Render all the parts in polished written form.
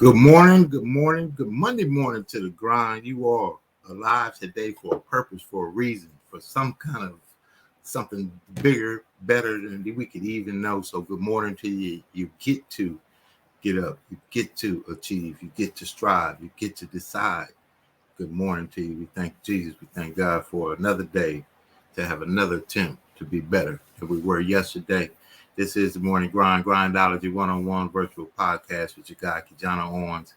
Good morning, good Monday morning to the grind. You are alive today for a purpose, for a reason, for some kind of something bigger, better than we could even know. So good morning to you. You get to get up, you get to achieve, you get to strive, you get to decide. Good morning to you. We thank Jesus, we thank God for another day to have another attempt to be better than we were yesterday. This is the Morning Grind Grindology101 virtual podcast with your guy, KeJohnna Owens.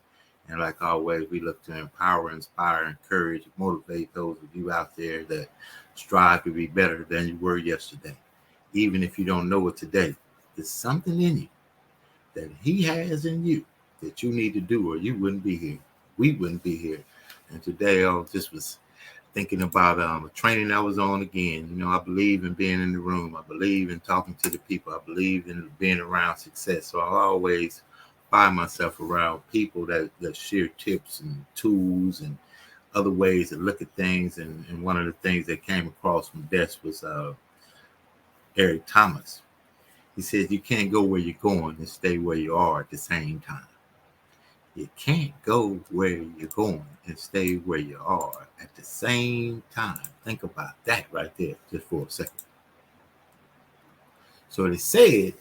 And like always, we look to empower, inspire, encourage, motivate those of you out there that strive to be better than you were yesterday. Even if you don't know it today, there's something in you that he has in you that you need to do, or you wouldn't be here. We wouldn't be here. And today, just was thinking about a training I was on again. You know, I believe in being in the room. I believe in talking to the people. I believe in being around success. So I always find myself around people that share tips and tools and other ways to look at things. And one of the things that came across my desk was Eric Thomas. He said, you can't go where you're going and stay where you are at the same time. You can't go where you're going and stay where you are at the same time. Think about that right there just for a second. So they said,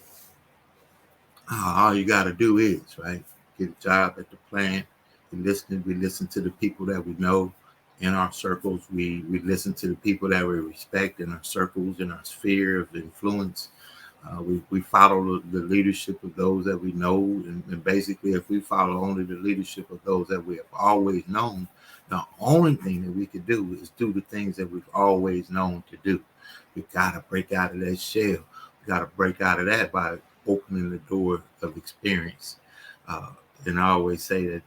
all you got to do is, right, get a job at the plant. We listen to the people that we know in our circles. We listen to the people that we respect in our circles, in our sphere of influence. We follow the leadership of those that we know, and basically if we follow only the leadership of those that we have always known, the only thing that we could do is do the things that we've always known to do. We've got to break out of that shell. We got to break out of that by opening the door of experience. And I always say that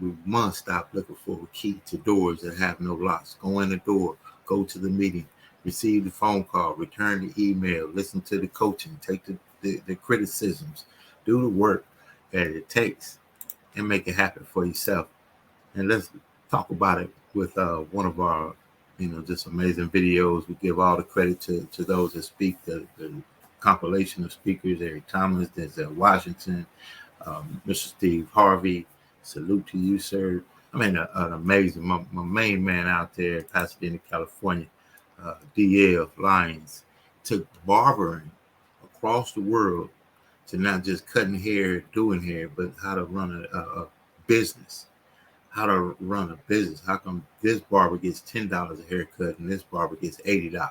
we must stop looking for a key to doors that have no locks. Go in the door, go to the meeting, receive the phone call, return the email, listen to the coaching, take the criticisms, do the work that it takes, and make it happen for yourself. And let's talk about it with one of our, just amazing videos. We give all the credit to those that speak, the compilation of speakers, Eric Thomas, Denzel Washington, Mr. Steve Harvey. Salute to you, sir. I mean, an amazing, my main man out there in Pasadena, California. DL Lyons took barbering across the world to not just cutting hair, doing hair, but how to run a business. How to run a business. How come this barber gets $10 a haircut and this barber gets $80?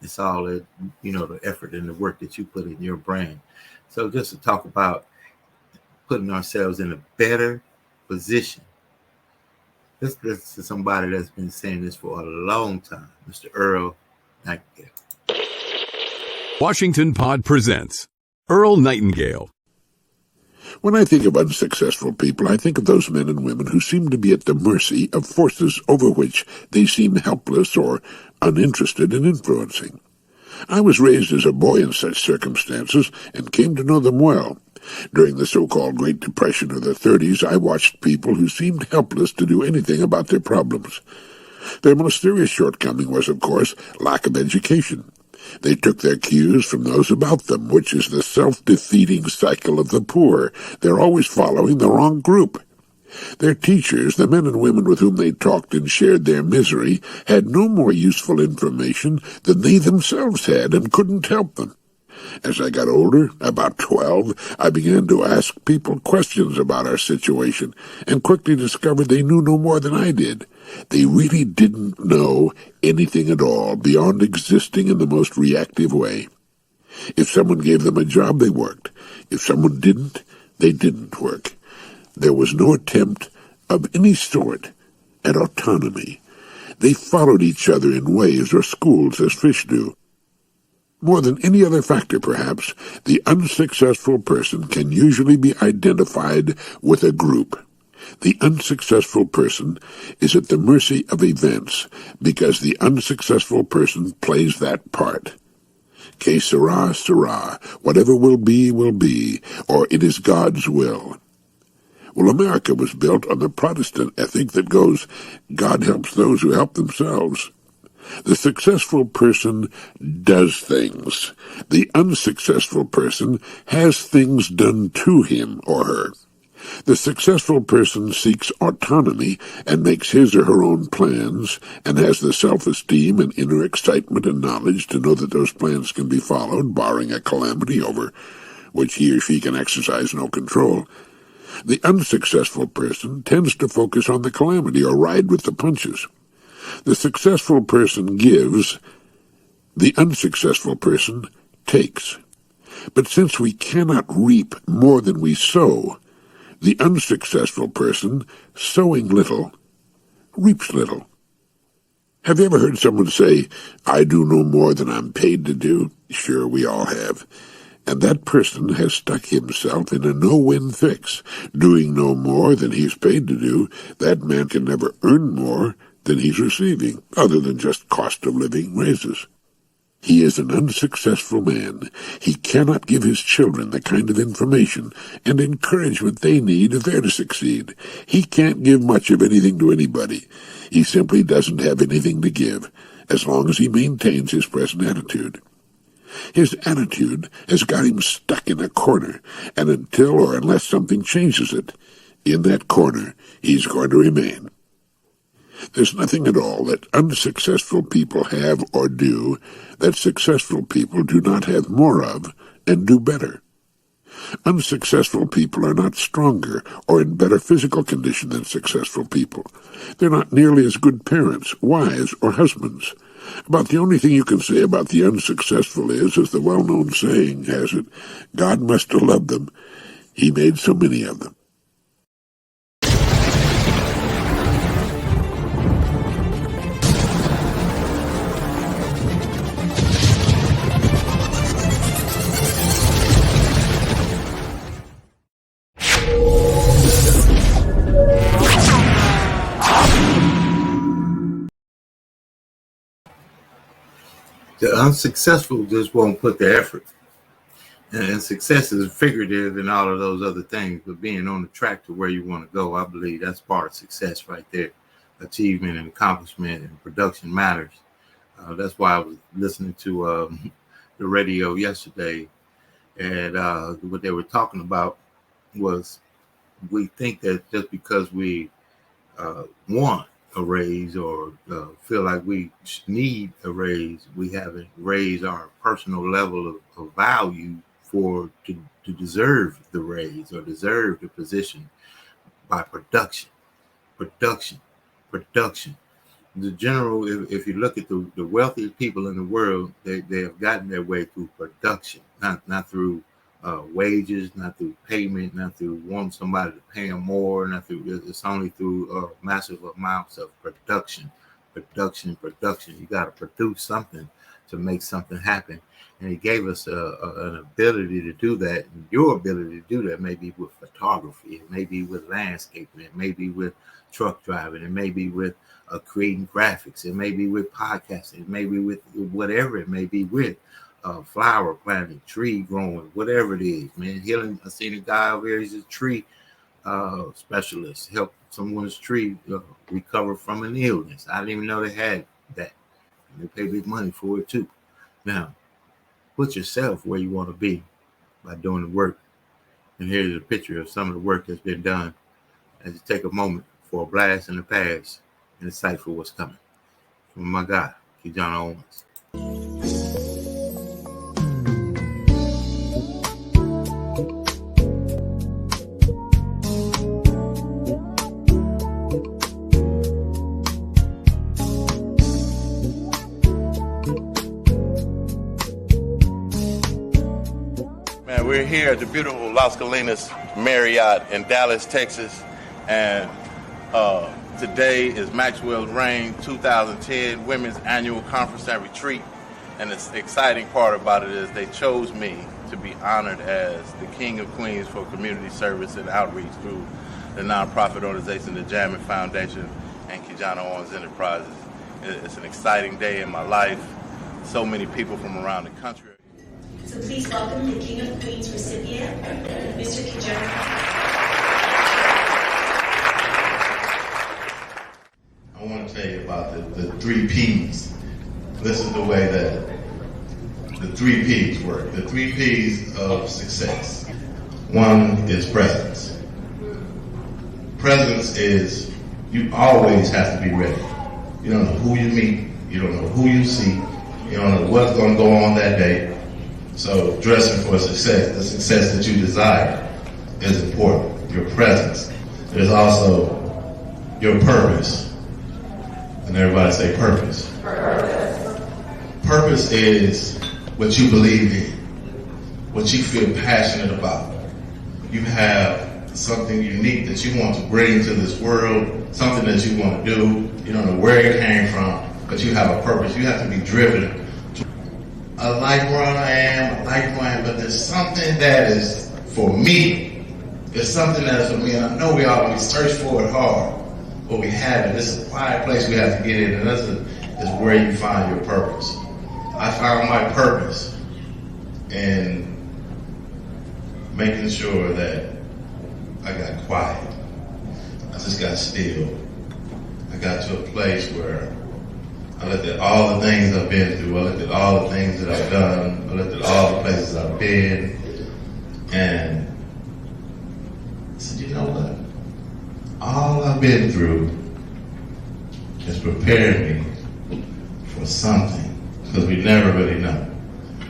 It's all the effort and the work that you put in your brand. So just to talk about putting ourselves in a better position. This is somebody that's been saying this for a long time, Mr. Earl Nightingale. Washington Pod presents Earl Nightingale. When I think of unsuccessful people, I think of those men and women who seem to be at the mercy of forces over which they seem helpless or uninterested in influencing. I was raised as a boy in such circumstances and came to know them well. During the so-called Great Depression of the 30s, I watched people who seemed helpless to do anything about their problems. Their most serious shortcoming was, of course, lack of education. They took their cues from those about them, which is the self-defeating cycle of the poor. They're always following the wrong group. Their teachers, the men and women with whom they talked and shared their misery, had no more useful information than they themselves had and couldn't help them. As I got older, about 12, I began to ask people questions about our situation and quickly discovered they knew no more than I did. They really didn't know anything at all beyond existing in the most reactive way. If someone gave them a job, they worked. If someone didn't, they didn't work. There was no attempt of any sort at autonomy. They followed each other in waves or schools as fish do. More than any other factor, perhaps, the unsuccessful person can usually be identified with a group. The unsuccessful person is at the mercy of events because the unsuccessful person plays that part. Que sera, sera. Whatever will be, or it is God's will. Well, America was built on the Protestant ethic that goes, God helps those who help themselves. The successful person does things. The unsuccessful person has things done to him or her. The successful person seeks autonomy and makes his or her own plans and has the self-esteem and inner excitement and knowledge to know that those plans can be followed, barring a calamity over which he or she can exercise no control. The unsuccessful person tends to focus on the calamity or ride with the punches. The successful person gives, the unsuccessful person takes. But since we cannot reap more than we sow, the unsuccessful person, sowing little, reaps little. Have you ever heard someone say, "I do no more than I'm paid to do"? Sure, we all have. And that person has stuck himself in a no-win fix. Doing no more than he's paid to do, that man can never earn more than he's receiving, other than just cost of living raises. He is an unsuccessful man. He cannot give his children the kind of information and encouragement they need if they're to succeed. He can't give much of anything to anybody. He simply doesn't have anything to give, as long as he maintains his present attitude. His attitude has got him stuck in a corner, and until or unless something changes it, in that corner he's going to remain. There's nothing at all that unsuccessful people have or do that successful people do not have more of and do better. Unsuccessful people are not stronger or in better physical condition than successful people. They're not nearly as good parents, wives, or husbands. About the only thing you can say about the unsuccessful is, as the well-known saying has it, God must have loved them. He made so many of them. The unsuccessful just won't put the effort. And success is figurative and all of those other things, but being on the track to where you want to go, I believe that's part of success right there. Achievement and accomplishment and production matters. That's why I was listening to the radio yesterday, and what they were talking about was we think that just because we want a raise or feel like we need a raise, we haven't raised our personal level of value to deserve the raise or deserve the position by production. The general, if you look at the wealthiest people in the world, they have gotten their way through production, not through wages, not through payment, not through wanting somebody to pay them more, it's only through massive amounts of production. You got to produce something to make something happen. And he gave us an ability to do that. And your ability to do that may be with photography, it may be with landscaping, it may be with truck driving, it may be with creating graphics, it may be with podcasting, it may be with whatever it may be with. Flower planting, tree growing, whatever it is, man. Healing. I seen a guy over here, he's a tree specialist, help someone's tree recover from an illness. I didn't even know they had that. And they pay big money for it too. Now, put yourself where you want to be by doing the work. And here's a picture of some of the work that's been done as you take a moment for a blast in the past and decipher what's coming. From my guy, KeJohnna Owens. We're here at the beautiful Las Colinas Marriott in Dallas, Texas, and today is Maxwell's Reign 2010 Women's Annual Conference and Retreat, and the exciting part about it is they chose me to be honored as the King of Queens for community service and outreach through the nonprofit organization, the Jammin Foundation, and KeJohnna Owens Enterprises. It's an exciting day in my life. So many people from around the country. So please welcome the King of Queens recipient, Mr. KeJohnna. I want to tell you about the 3 P's. This is the way that the 3 P's work. The 3 P's of success. 1 is presence. Presence is, you always have to be ready. You don't know who you meet. You don't know who you see. You don't know what's going to go on that day. So dressing for success, the success that you desire, is important. Your presence. There's also your purpose. And everybody say purpose. Purpose is what you believe in, what you feel passionate about. You have something unique that you want to bring to this world, something that you want to do. You don't know where it came from, but you have a purpose. You have to be driven. I like where I am, but there's something that is for me. There's something that is for me, and I know we always search for it hard, but we haven't. This is a quiet place we have to get in, and this is where you find your purpose. I found my purpose in making sure that I got quiet. I just got still. I got to a place where I looked at all the things I've been through. I looked at all the things that I've done. I looked at all the places I've been. And I said, you know what? All I've been through has prepared me for something. Because we never really know.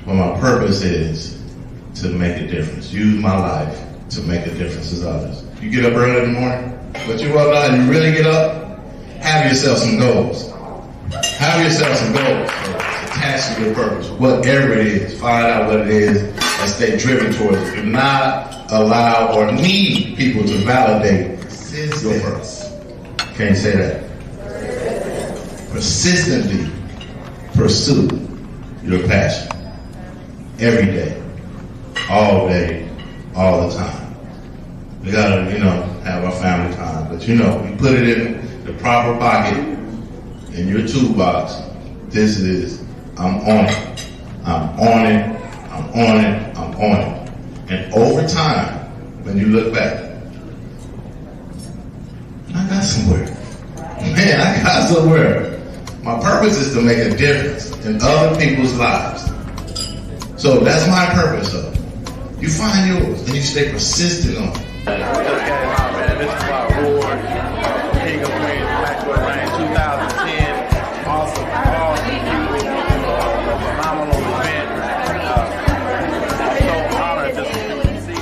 But my purpose is to make a difference. Use my life to make a difference as others. You get up early in the morning, but you want to know, you really get up, have yourself some goals. Have yourself some goals attached to your purpose. Whatever it is, find out what it is and stay driven towards it. Do not allow or need people to validate your purpose. Can you say that? Persistently pursue your passion. Every day, all the time. We gotta, have our family time. But we put it in the proper pocket in your toolbox. This is, I'm on it. I'm on it. I'm on it. I'm on it. And over time, when you look back, I got somewhere. Man, I got somewhere. My purpose is to make a difference in other people's lives. So that's my purpose, though. You find yours, and you stay persistent on it. This is my award, King of Queens, Maxwell Reign 2010. Awesome people, phenomenal event. So honored just to see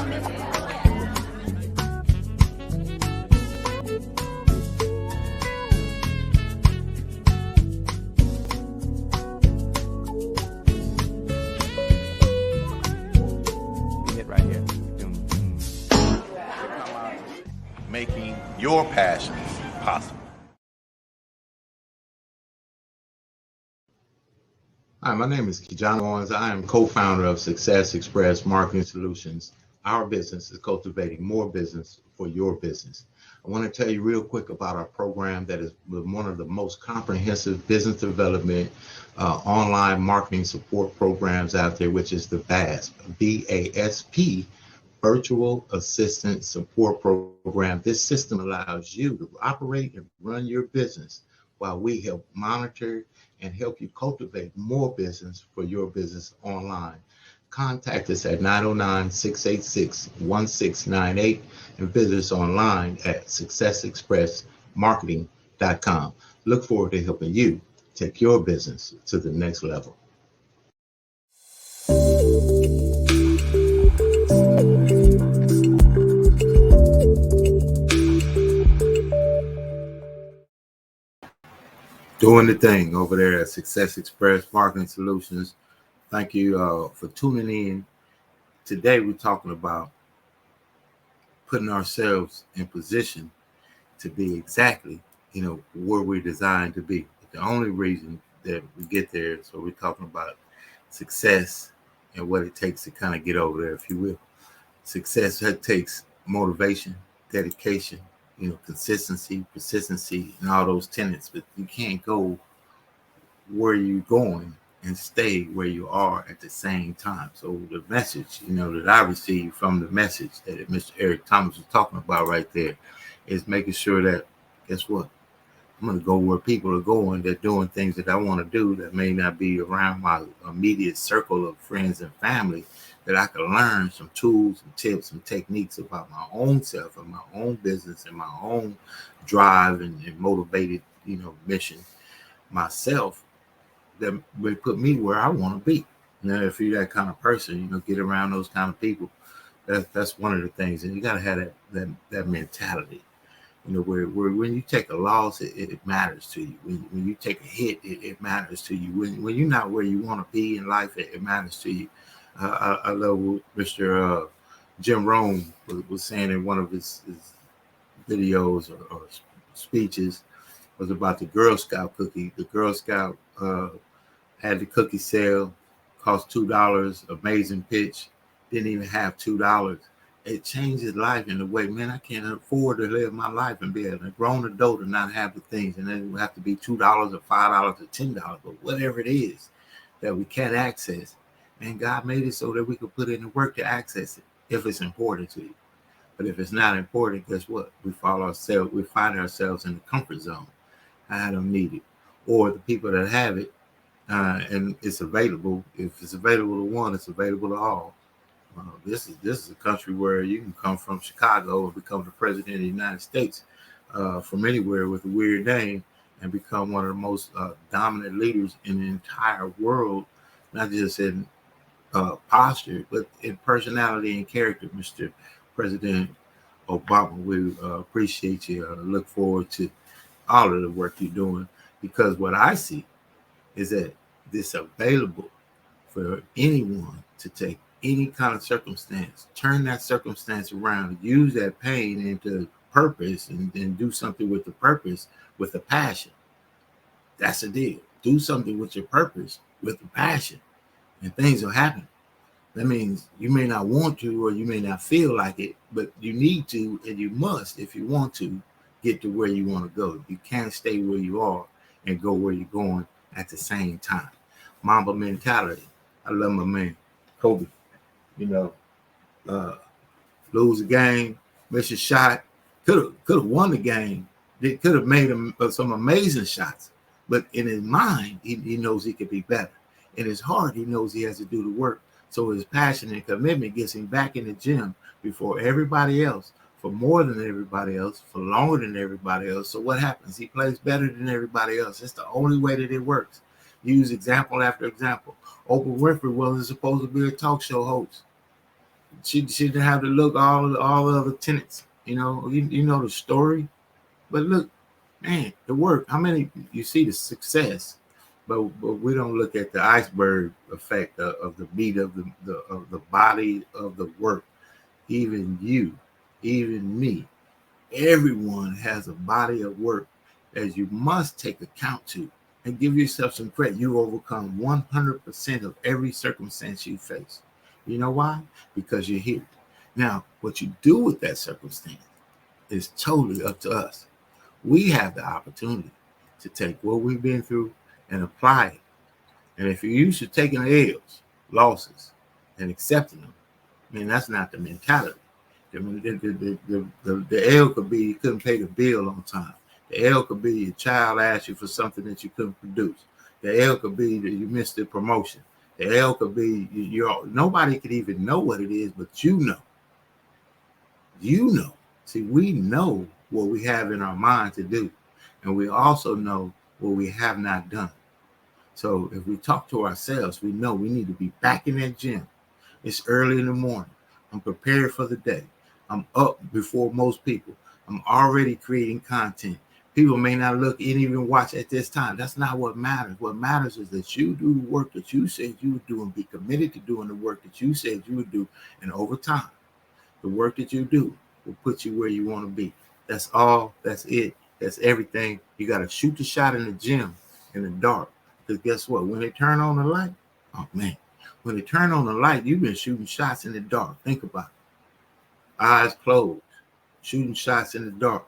hit right here. Making your passions possible. Hi, my name is KeJohnna Owens. I am co-founder of Success Express Marketing Solutions. Our business is cultivating more business for your business. I want to tell you real quick about our program that is one of the most comprehensive business development online marketing support programs out there, which is the VASP, VASP, Virtual Assistant Support Program. This system allows you to operate and run your business while we help monitor and help you cultivate more business for your business online. Contact us at 909-686-1698 and visit us online at successexpressmarketing.com. Look forward to helping you take your business to the next level. Doing the thing over there at Success Express Marketing Solutions. Thank you for tuning in. Today we're talking about putting ourselves in position to be exactly, where we're designed to be. The only reason that we get there is we're talking about success and what it takes to kind of get over there, if you will. Success takes motivation, dedication, consistency, persistency, and all those tenets, but you can't go where you're going and stay where you are at the same time. So the message, that I received from the message that Mr. Eric Thomas was talking about right there is making sure that, guess what? I'm going to go where people are going. They're doing things that I want to do that may not be around my immediate circle of friends and family, that I can learn some tools and tips and techniques about my own self and my own business and my own drive and motivated, mission myself that will put me where I want to be. Now, if you're that kind of person, get around those kind of people. That's one of the things, and you got to have that mentality. Where when you take a loss, it matters to you. When you take a hit, it matters to you. When you're not where you want to be in life, it matters to you. I love what Mr. Jim Rome was saying in one of his videos or speeches was about the Girl Scout cookie. The Girl Scout had the cookie sale, cost $2, amazing pitch, didn't even have $2. It changed his life in a way, man, I can't afford to live my life and be a grown adult and not have the things. And then it would have to be $2 or $5 or $10, but whatever it is that we can't access. Man, God made it so that we could put in the work to access it if it's important to you. But if it's not important, guess what? We find ourselves in the comfort zone. I don't need it. Or the people that have it, and it's available. If it's available to one, it's available to all. This is a country where you can come from Chicago and become the president of the United States from anywhere with a weird name and become one of the most dominant leaders in the entire world, not just in posture, but in personality and character. Mr. President Obama, we appreciate you. Look forward to all of the work you're doing, because what I see is that it's available for anyone to take any kind of circumstance, turn that circumstance around, use that pain into purpose, and do something with the purpose, with the passion. That's the deal. Do something with your purpose, with the passion, and things will happen. That means you may not want to, or you may not feel like it, but you need to, and you must, if you want to, get to where you want to go. You can't stay where you are and go where you're going at the same time. Mamba mentality. I love my man, Kobe. Lose a game, miss a shot, could have won the game. They could have made him some amazing shots, but in his mind, he knows he could be better. In his heart, he knows he has to do the work. So his passion and commitment gets him back in the gym before everybody else, for more than everybody else, for longer than everybody else. So what happens? He plays better than everybody else. It's the only way that it works. Use example after example. Oprah Winfrey wasn't supposed to be a talk show host. She didn't have to look all the other tenets. You know the story. But look, man, the work. How many you see the success, but we don't look at the iceberg effect of the meat of the body of the work. Even you, even me, everyone has a body of work that you must take account to and give yourself some credit. You overcome 100% of every circumstance you face. You know why? Because you're here. Now, what you do with that circumstance is totally up to us. We have the opportunity to take what we've been through and apply it. And if you're used to taking L's, losses, and accepting them, I mean, that's not the mentality. The L could be you couldn't pay the bill on time. The L could be your child asked you for something that you couldn't produce. The L could be that you missed the promotion. The L could be nobody could even know what it is, but you know. You know. See, we know what we have in our mind to do, and we also know what we have not done. So if we talk to ourselves, we know we need to be back in that gym. It's early in the morning. I'm prepared for the day. I'm up before most people. I'm already creating content. People may not look and even watch at this time. That's not what matters. What matters is that you do the work that you said you would do and be committed to doing the work that you said you would do. And over time, the work that you do will put you where you want to be. That's all. That's it. That's everything. You got to shoot the shot in the gym in the dark. Because guess what? When they turn on the light, oh man, when they turn on the light, you've been shooting shots in the dark. Think about it. Eyes closed, shooting shots in the dark.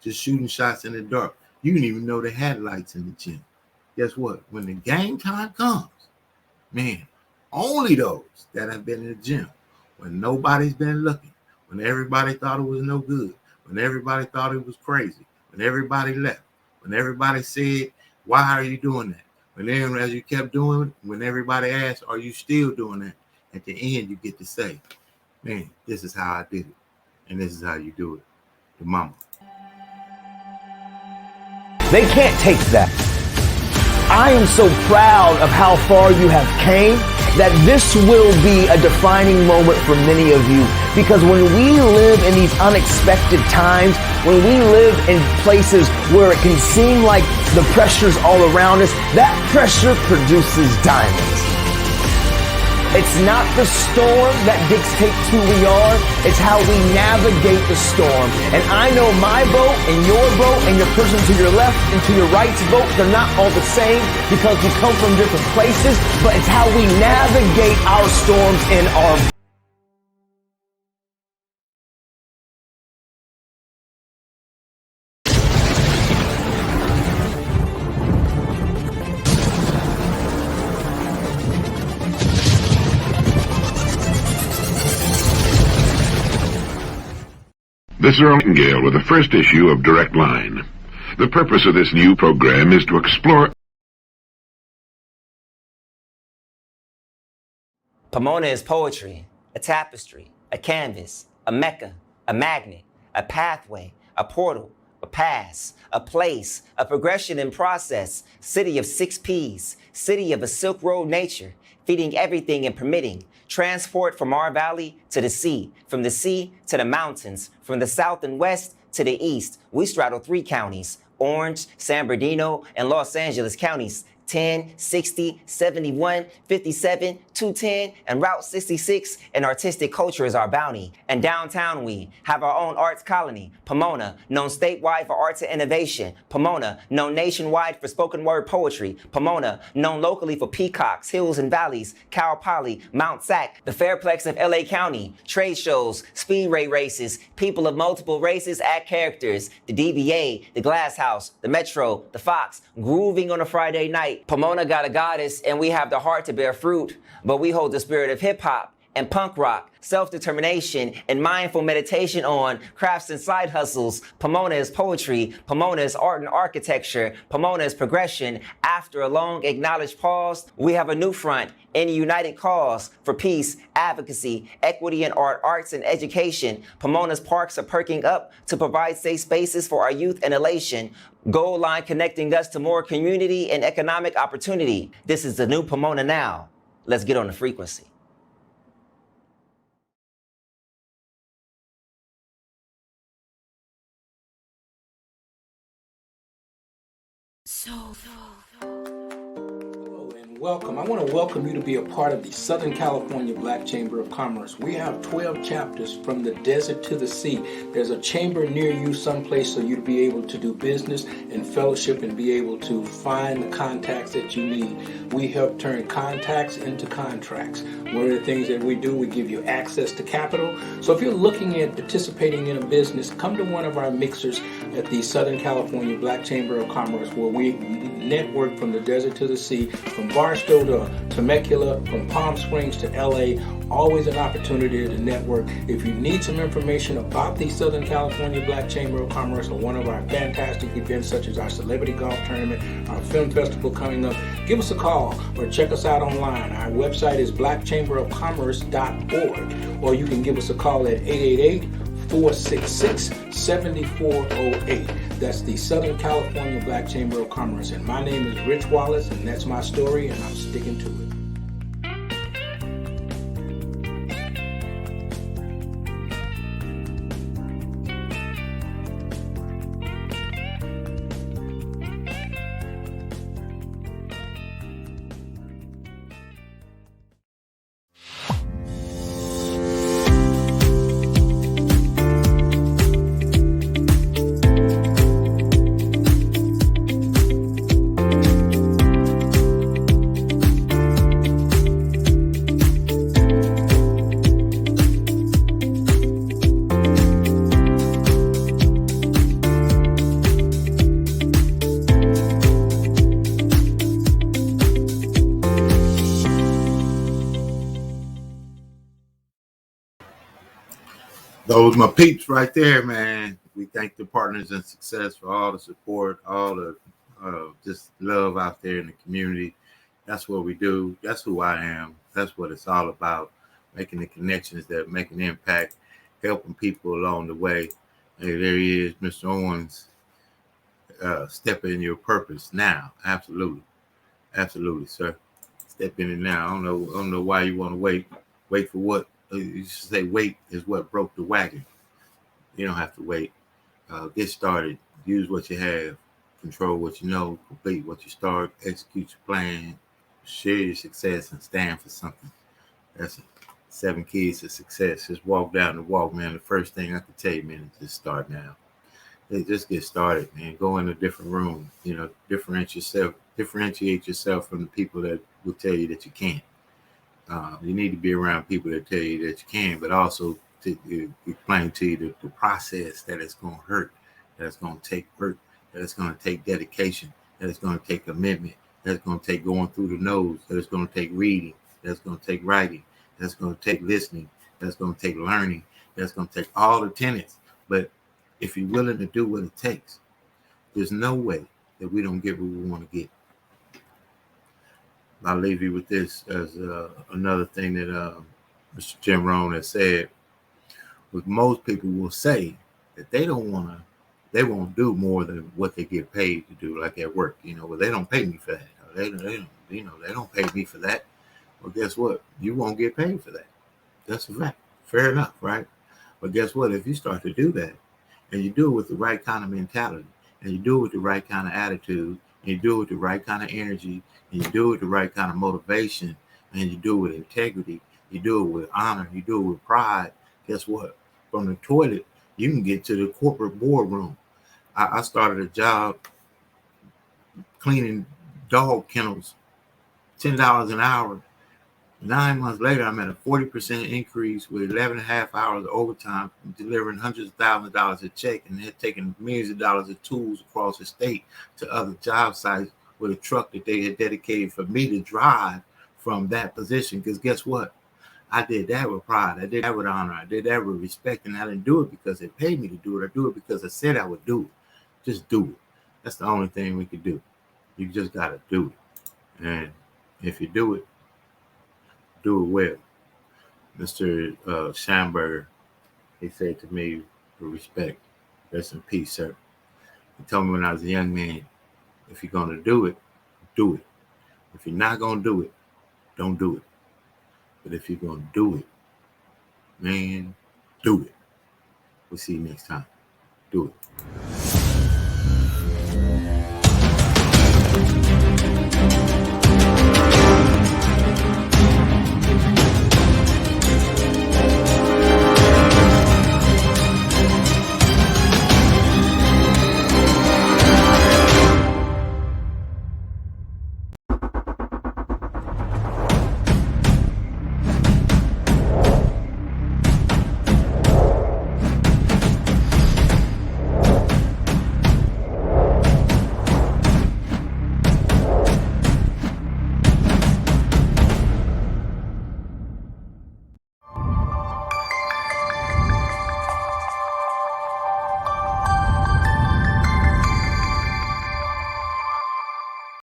Just shooting shots in the dark. You didn't even know they had lights in the gym. Guess what? When the game time comes, man, only those that have been in the gym, when nobody's been looking, when everybody thought it was no good, when everybody thought it was crazy, when everybody left, when everybody said, why are you doing that? When then, as you kept doing it, when everybody asked, are you still doing that? at the end, you get to say, man, this is how I did it. And this is how you do it. The mama. They can't take that. I am so proud of how far you have came that this will be a defining moment for many of you, because when we live in these unexpected times, when we live in places where it can seem like the pressure's all around us, that pressure produces diamonds. It's not the storm that dictates who we are, it's how we navigate the storm. And I know my boat and your boat and your person to your left and to your right's boat, they're not all the same because we come from different places, but it's how we navigate our storms in our boat. This is Earl Nightingale with the first issue of Direct Line. The purpose of this new program is to explore... Pomona is poetry, a tapestry, a canvas, a mecca, a magnet, a pathway, a portal, a pass, a place, a progression in process, city of 6 Ps, city of a Silk Road nature, feeding everything and permitting, transport from our valley to the sea, from the sea to the mountains, from the south and west to the east. We straddle 3 counties, Orange, San Bernardino, and Los Angeles counties, 10, 60, 71, 57, 210, and Route 66, and artistic culture is our bounty. And downtown we have our own arts colony, Pomona, known statewide for arts and innovation. Pomona, known nationwide for spoken word poetry. Pomona, known locally for peacocks, hills and valleys, Cal Poly, Mount Sac, the Fairplex of LA County, trade shows, speedway races, people of multiple races act characters, the DBA, the Glass House, the Metro, the Fox, grooving on a Friday night. Pomona got a goddess, and we have the heart to bear fruit, but we hold the spirit of hip-hop and punk rock, self-determination, and mindful meditation on crafts and side hustles. Pomona is poetry. Pomona is art and architecture. Pomona is progression. After a long acknowledged pause, we have a new front in a united cause for peace, advocacy, equity in art, arts, and education. Pomona's parks are perking up to provide safe spaces for our youth and elation. Goal line connecting us to more community and economic opportunity. This is the new Pomona now. Let's get on the frequency. Hello and welcome. I want to welcome you to be a part of the Southern California Black Chamber of Commerce. We have 12 chapters from the desert to the sea. There's a chamber near you someplace so you to be able to do business and fellowship and be able to find the contacts that you need. We help turn contacts into contracts. One of the things that we do, we give you access to capital. So if you're looking at participating in a business, come to one of our mixers at the Southern California Black Chamber of Commerce, where we network from the desert to the sea, from Barstow to Temecula, from Palm Springs to LA. Always an opportunity to network. If you need some information about the Southern California Black Chamber of Commerce or one of our fantastic events such as our Celebrity Golf Tournament, our film festival coming up, give us a call or check us out online. Our website is blackchamberofcommerce.org, or you can give us a call at 888-466-7408. That's the Southern California Black Chamber of Commerce. And my name is Rich Wallace, and that's my story, and I'm sticking to it. Those my peeps right there, man. We thank the partners in success for all the support, all the just love out there in the community. That's what we do. That's who I am. That's what it's all about. making the connections that make an impact, helping people along the way. Hey, there he is, Mr. Owens, stepping in your purpose now. Absolutely, sir. Step in it now. I don't know why you want to wait. Wait for what? You should say wait is what broke the wagon. You don't have to wait. Get started. Use what you have. Control what you know. Complete what you start. Execute your plan. Share your success and stand for something. That's it. 7 keys to success. Just walk down the walk, man. The first thing I can tell you, man, is just start now. Just get started, man. Go in a different room. Differentiate yourself from the people that will tell you that you can't. You need to be around people that tell you that you can, but also to explain to you the process that it's going to hurt, that it's going to take work, that it's going to take dedication, that it's going to take commitment, that it's going to take going through the nose, that it's going to take reading, that it's going to take writing, that's going to take listening, that's going to take learning, that's going to take all the tenets. But if you're willing to do what it takes, there's no way that we don't get what we want to get. I'll leave you with this as another thing that Mr. Jim Rohn has said. With most people will say that they won't do more than what they get paid to do, like at work. Well, they don't pay me for that. They don't pay me for that. Well, guess what? You won't get paid for that. That's a fact. Fair enough, right? But guess what? If you start to do that, and you do it with the right kind of mentality, and you do it with the right kind of attitude, and you do it with the right kind of energy, and you do it with the right kind of motivation, and you do it with integrity, you do it with honor, you do it with pride, guess what? From the toilet, you can get to the corporate boardroom. I started a job cleaning dog kennels, $10 an hour. 9 months later, I'm at a 40% increase with 11 and a half hours of overtime, delivering hundreds of thousands of dollars a check, and they're taking millions of dollars of tools across the state to other job sites with a truck that they had dedicated for me to drive from that position. Because guess what? I did that with pride. I did that with honor. I did that with respect, and I didn't do it because they paid me to do it. I do it because I said I would do it. Just do it. That's the only thing we could do. You just got to do it. And if you do it well. Mr. Schamberger, he said to me with respect, rest in peace, sir. He told me when I was a young man, if you're going to do it, do it. If you're not going to do it, don't do it. But if you're going to do it, man, do it. We'll see you next time. Do it.